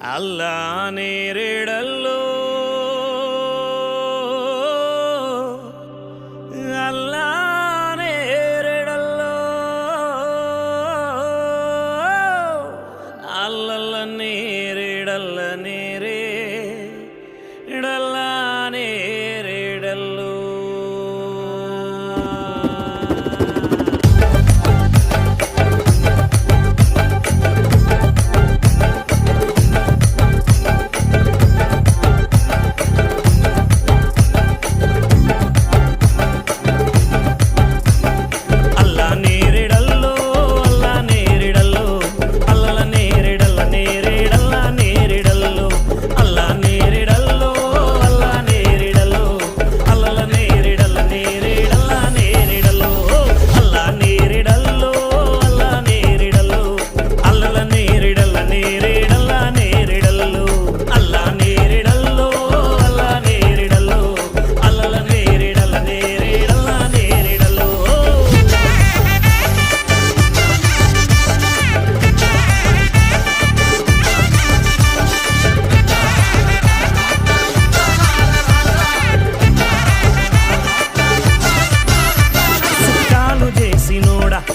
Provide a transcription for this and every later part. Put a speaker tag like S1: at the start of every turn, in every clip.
S1: అల్లా నేరేడల్లో అల్లా నేరేడల్లో అల్లల్ల నేరేడల్ల నేరేడల్ల నేరేడల్లో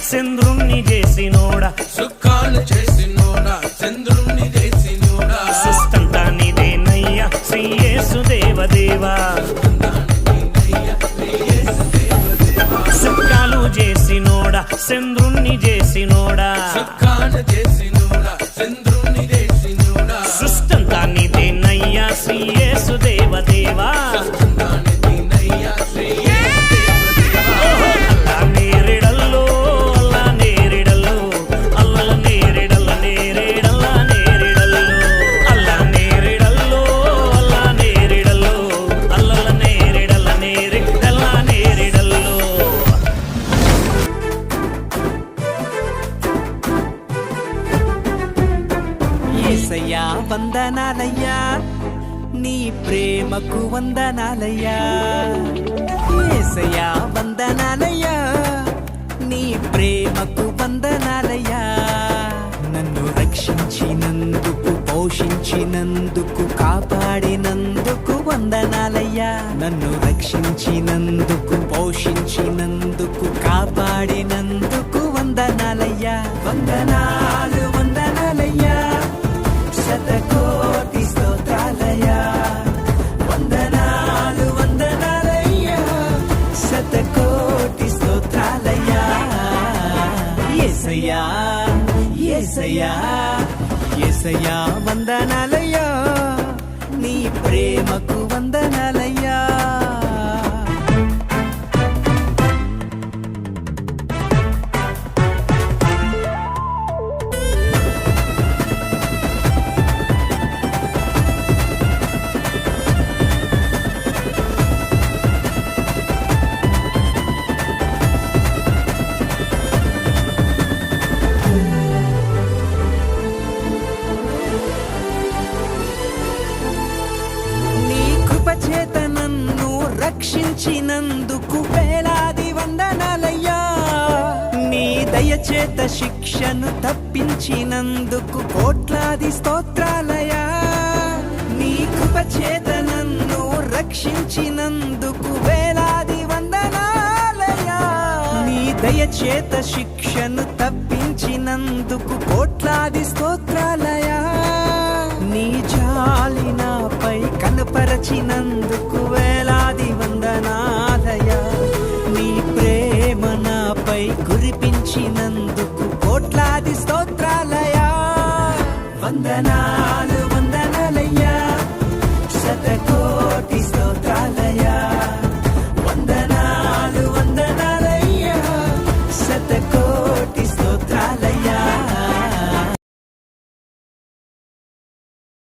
S1: చంద్రుణ్ణి చేసినోడా
S2: సుఖాలు చేసినోడా చంద్రుణ్ణి చేసినోడా
S1: సుస్తంతా నీదేనయ్యా శ్రీ యేసు దేవదేవా సుఖాలు చేసినోడా చంద్రుణ్ణి చేసినోడా
S2: సుఖాలు చేసినోడా చంద్రుణ్ణి చేసినోడా
S1: సుస్తంతా నీదేనయ్యా శ్రీ యేసు దేవదేవా
S3: యేసయ్యా వందనాలయ్యా నీ ప్రేమకు వందనాలయ్యా యేసయ్యా వందనాలయ్యా నీ ప్రేమకు వందనాలయ్యా నన్ను రక్షించినందుకు పోషించినందుకు కాపాడినందుకు వందనాలయ్యా నన్ను రక్షించినందుకు పోషించినందుకు కాపాడినందుకు వందనాలయ్యా వందనాలు వందనాలయ్యా శతకోటి స్తోత్రాలయ్యా వందనాలు వందనాలయ్యా శతకోటి స్తోత్రాలయ్యా యేసయ్యా యేసయ్యా యేసయ్యా వందనాలయ్యా నీ ప్రేమకు వందనాలయ్యా చేత నన్ను రక్షించినందుకు వేలాది వందనాలయ్యా నీ దయచేత శిక్షను తప్పించినందుకు కోట్లాది స్తోత్రాలయ్యా నీ కృప చేత నన్ను రక్షించినందుకు వేలాది వందనాలయ్యా నీ దయచేత శిక్షను తప్పించినందుకు కోట్లాది స్తోత్రాలయ్యా నీ జాలి నాపై కనపరచినందుకు వేలాది వందనాలయ్యా నీ ప్రేమ నాపై కురిపించినందుకు కోట్లాది స్తోత్రాలయ్యా వందనాలు